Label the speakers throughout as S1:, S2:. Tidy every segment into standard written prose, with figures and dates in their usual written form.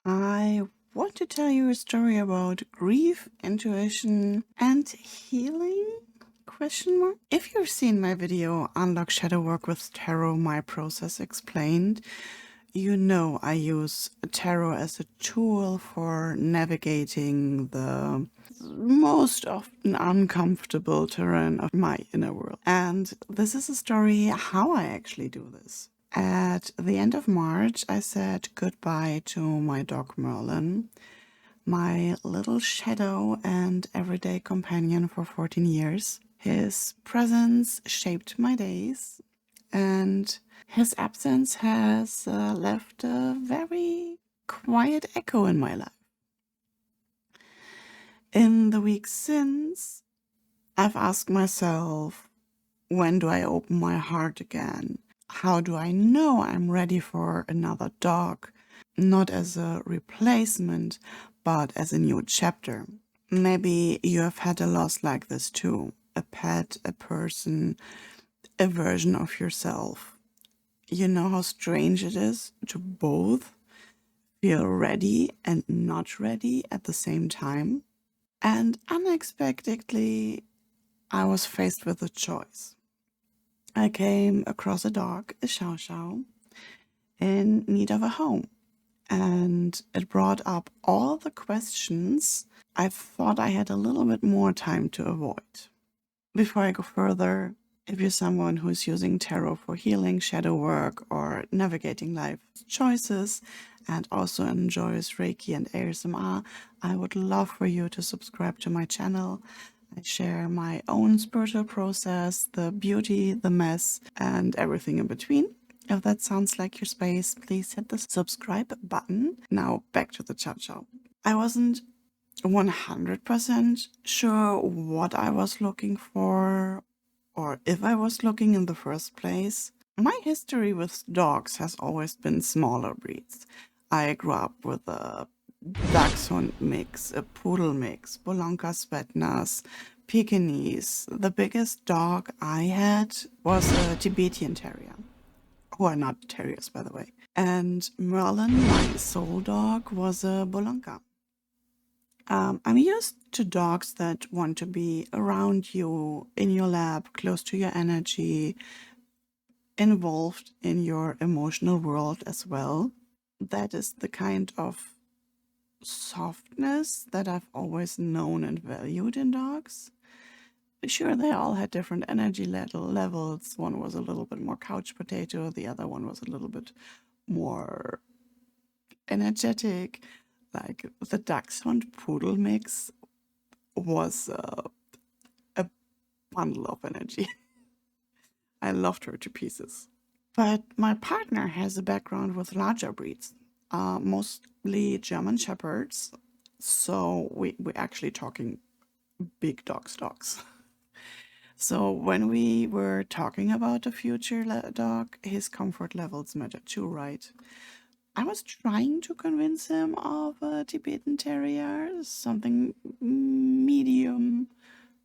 S1: I want to tell you a story about grief, intuition, and healing? Question mark. If you've seen my video Unlock Shadow Work with Tarot, My Process Explained, you know I use tarot as a tool for navigating the most often uncomfortable terrain of my inner world. And this is a story how I actually do this. At the end of March, I said goodbye to my dog Merlin, my little shadow and everyday companion for 14 years. His presence shaped my days, and his absence has left a very quiet echo in my life. In the weeks since, I've asked myself, when do I open my heart again? How do I know I'm ready for another dog? Not as a replacement, but as a new chapter. Maybe you have had a loss like this too. A pet, a person, a version of yourself. You know how strange it is to both feel ready and not ready at the same time? And unexpectedly, I was faced with a choice. I came across a dog, a Chow Chow, in need of a home. And it brought up all the questions I thought I had a little bit more time to avoid. Before I go further, if you're someone who's using tarot for healing, shadow work, or navigating life choices, and also enjoys Reiki and ASMR, I would love for you to subscribe to my channel. I share my own spiritual process, the beauty, the mess, and everything in between. If that sounds like your space, please hit the subscribe button. Now back to the Chow Chow. I wasn't 100% sure what I was looking for or if I was looking in the first place. My history with dogs has always been smaller breeds. I grew up with a Dachshund mix, a Poodle mix, Bolonka Svetnas, Pekingese. The biggest dog I had was a Tibetan Terrier, who are not terriers, by the way. And Merlin, my soul dog, was a Bolonka. I'm used to dogs that want to be around you, in your lap, close to your energy, involved in your emotional world as well. That is the kind of softness that I've always known and valued in dogs. Sure, they all had different energy levels. One was a little bit more couch potato, the other one was a little bit more energetic. Like the Dachshund Poodle mix was a bundle of energy. I loved her to pieces. But my partner has a background with larger breeds, mostly German Shepherds. So we're actually talking big dogs. So when we were talking about a future dog, his comfort levels mattered too, right? I was trying to convince him of a Tibetan Terrier, something medium,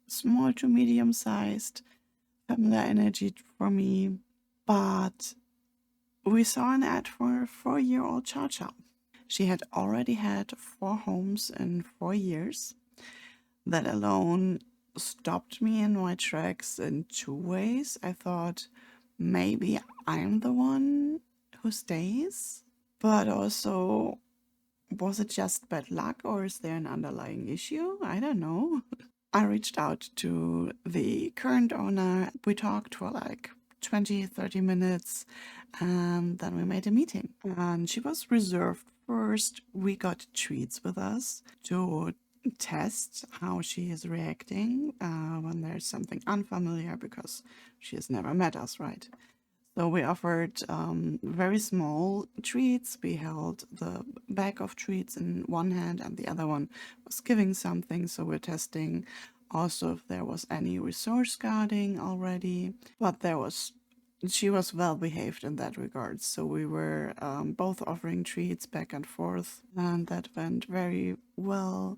S1: small to medium sized, familiar energy for me. But we saw an ad for a 4-year-old Chow Chow. She had already had 4 homes in 4 years. That alone stopped me in my tracks in 2 ways. I thought maybe I'm the one who stays, but also, was it just bad luck or is there an underlying issue? I don't know. I reached out to the current owner. We talked for like 20-30 minutes and then we made a meeting. And she was reserved first. We got treats with us to test how she is reacting when there's something unfamiliar, because she has never met us, right? So we offered very small treats. We held the bag of treats in one hand and the other one was giving something. So we're testing also if there was any resource guarding already. But she was well behaved in that regard. So we were both offering treats back and forth, and that went very well.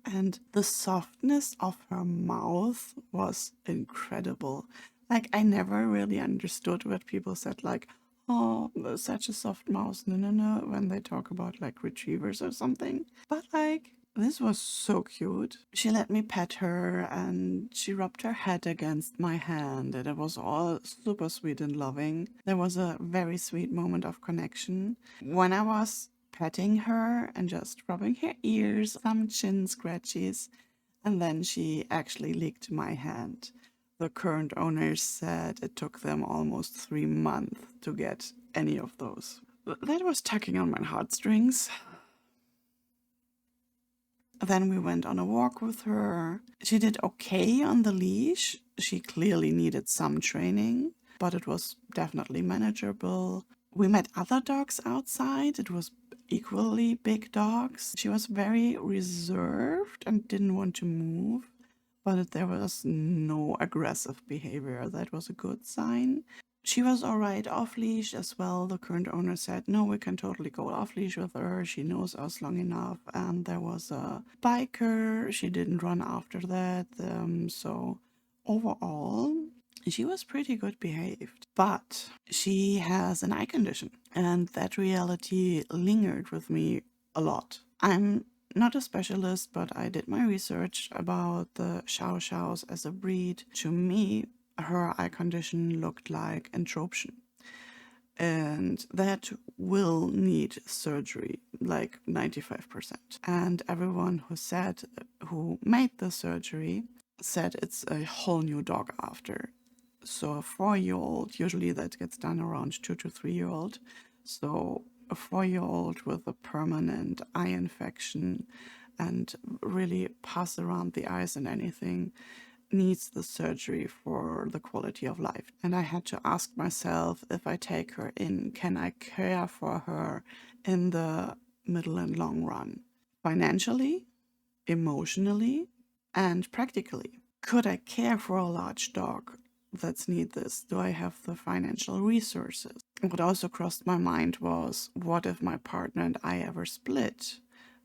S1: And the softness of her mouth was incredible. Like, I never really understood what people said, like, oh, such a soft mouse, no, when they talk about like retrievers or something. But like, this was so cute. She let me pet her and she rubbed her head against my hand, and it was all super sweet and loving. There was a very sweet moment of connection. When I was petting her and just rubbing her ears, some chin scratches, and then she actually licked my hand. The current owners said it took them almost 3 months to get any of those. That was tugging on my heartstrings. Then we went on a walk with her. She did okay on the leash. She clearly needed some training, but it was definitely manageable. We met other dogs outside. It was equally big dogs. She was very reserved and didn't want to move, but there was no aggressive behavior. That was a good sign. She was all right off leash as well. The current owner said, no, we can totally go off leash with her. She knows us long enough. And there was a biker. She didn't run after that. So overall, she was pretty good behaved. But she has an eye condition, and that reality lingered with me a lot. I'm not a specialist, but I did my research about the Chow Chows as a breed. To me, her eye condition looked like entroption, and that will need surgery, like 95%. And everyone who made the surgery said it's a whole new dog after. So a 4-year-old, usually that gets done around 2 to 3-year-old. So a 4-year-old with a permanent eye infection and really pass around the eyes and anything needs the surgery for the quality of life. And I had to ask myself, if I take her in, can I care for her in the middle and long run? Financially, emotionally, and practically. Could I care for a large dog that's need this? Do I have the financial resources? What also crossed my mind was, what if my partner and I ever split?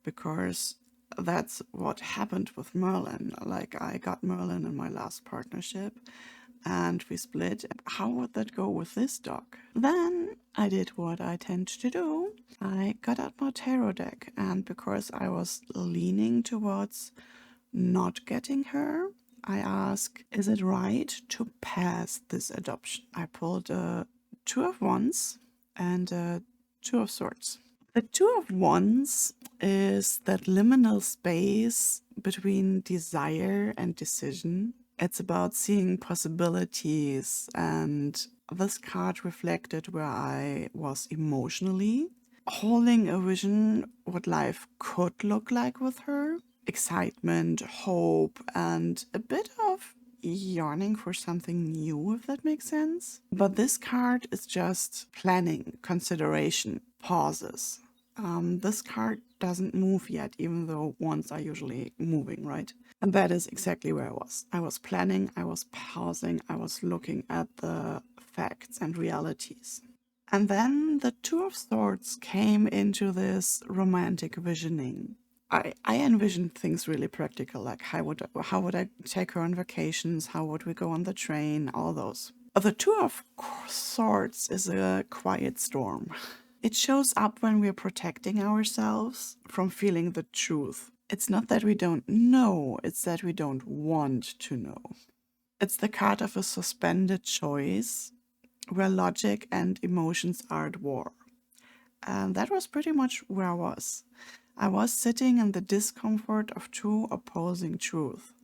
S1: Because that's what happened with Merlin. Like, I got Merlin in my last partnership and we split. How would that go with this dog? Then I did what I tend to do. I got out my tarot deck, and because I was leaning towards not getting her, I asked, is it right to pass this adoption? I pulled a Two of Wands and a Two of Swords. The Two of Wands is that liminal space between desire and decision. It's about seeing possibilities, and this card reflected where I was emotionally, holding a vision what life could look like with her. Excitement, hope, and a bit of yearning for something new, if that makes sense. But this card is just planning, consideration, pauses. This card doesn't move yet, even though wands are usually moving, right? And that is exactly where I was. I was planning, I was pausing, I was looking at the facts and realities. And then the Two of Swords came into this romantic visioning. I envisioned things really practical, like how would I take her on vacations, how would we go on the train, all those. The Two of Swords is a quiet storm. It shows up when we're protecting ourselves from feeling the truth. It's not that we don't know, it's that we don't want to know. It's the card of a suspended choice where logic and emotions are at war. And that was pretty much where I was. I was sitting in the discomfort of two opposing truths.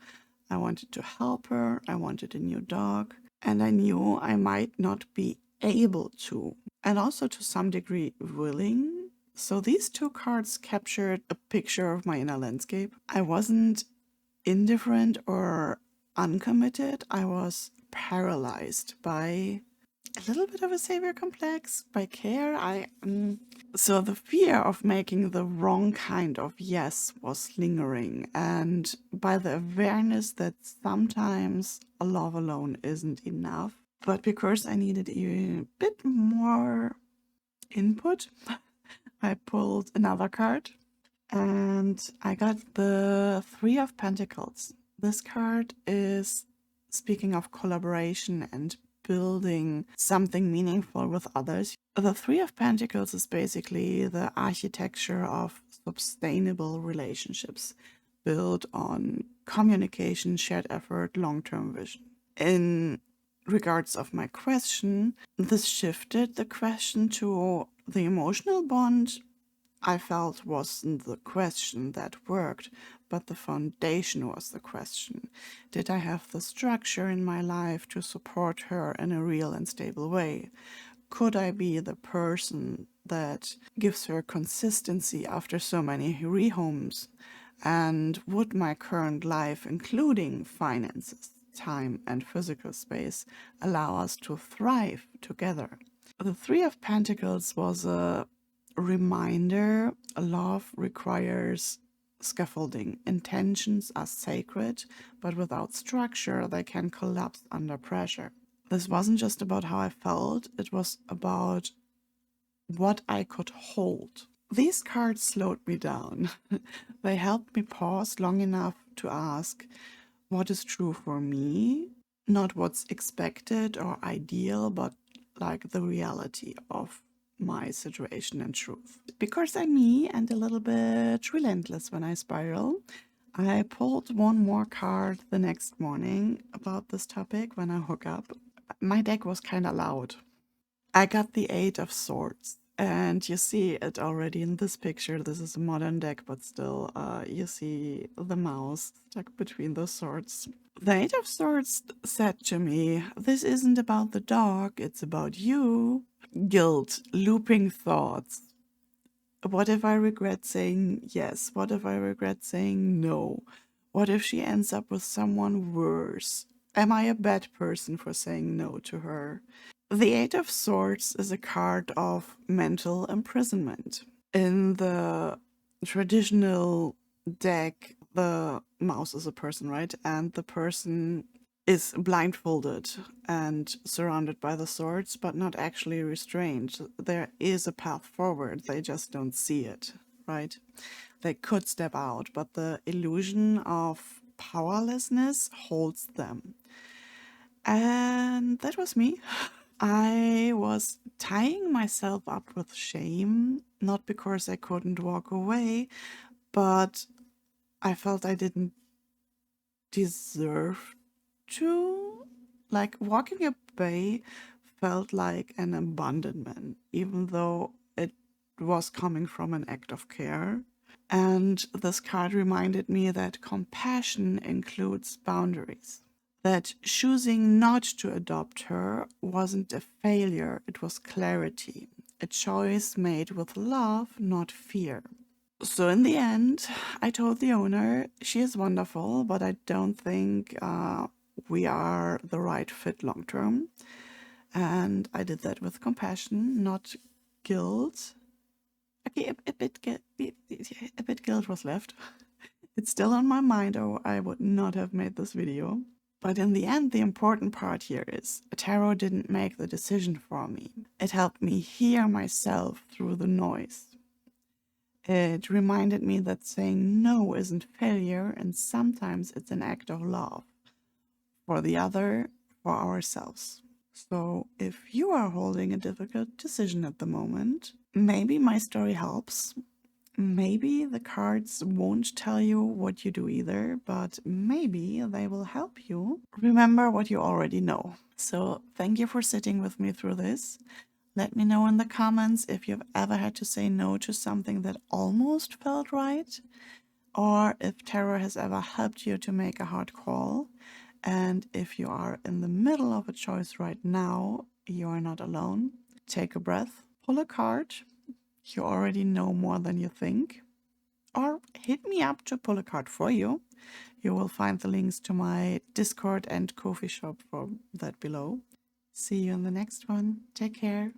S1: I wanted to help her, I wanted a new dog, and I knew I might not be able to, and also to some degree willing. So these two cards captured a picture of my inner landscape. I wasn't indifferent or uncommitted. I was paralyzed by a little bit of a savior complex, by care. So the fear of making the wrong kind of yes was lingering, and by the awareness that sometimes a love alone isn't enough. But because I needed a bit more input, I pulled another card and I got the Three of Pentacles. This card is speaking of collaboration and building something meaningful with others. The Three of Pentacles is basically the architecture of sustainable relationships built on communication, shared effort, long-term vision. In regards of my question, this shifted the question to the emotional bond. I felt wasn't the question that worked, but the foundation was the question. Did I have the structure in my life to support her in a real and stable way? Could I be the person that gives her consistency after so many rehomes? And would my current life, including finances, time, and physical space, allow us to thrive together? The Three of Pentacles was a reminder love requires scaffolding. Intentions are sacred, but without structure, they can collapse under pressure. This wasn't just about how I felt, it was about what I could hold. These cards slowed me down. They helped me pause long enough to ask what is true for me, not what's expected or ideal, but like the reality of my situation and truth. Because I'm me and a little bit relentless when I spiral, I pulled one more card the next morning about this topic when I hook up. My deck was kind of loud. I got the Eight of Swords, and you see it already in this picture. This is a modern deck, but still, you see the mouse stuck between the swords. The Eight of Swords said to me, this isn't about the dog, it's about you. Guilt, looping thoughts. What if I regret saying yes? What if I regret saying no? What if she ends up with someone worse? Am I a bad person for saying no to her? The Eight of Swords is a card of mental imprisonment. In the traditional deck, the mouse is a person, right? And the person is blindfolded and surrounded by the swords, but not actually restrained. There is a path forward, they just don't see it, right? They could step out, but the illusion of powerlessness holds them. And that was me. I was tying myself up with shame, not because I couldn't walk away, but I felt I didn't deserve to. Like, walking away felt like an abandonment, even though it was coming from an act of care. And this card reminded me that compassion includes boundaries. That choosing not to adopt her wasn't a failure, it was clarity. A choice made with love, not fear. So in the end, I told the owner, she is wonderful, but I don't think we are the right fit long term. And I did that with compassion, not guilt. Okay, a bit guilt was left. It's still on my mind, or I would not have made this video. But in the end, the important part here is tarot didn't make the decision for me. It helped me hear myself through the noise. It reminded me that saying no isn't failure, and sometimes it's an act of love for the other, for ourselves. So if you are holding a difficult decision at the moment, maybe my story helps. Maybe the cards won't tell you what you do either, but maybe they will help you remember what you already know. So thank you for sitting with me through this. Let me know in the comments if you've ever had to say no to something that almost felt right, or if tarot has ever helped you to make a hard call. And if you are in the middle of a choice right now, you are not alone. Take a breath, pull a card. You already know more than you think. Or hit me up to pull a card for you. You will find the links to my Discord and Ko-fi shop for that below. See you in the next one. Take care.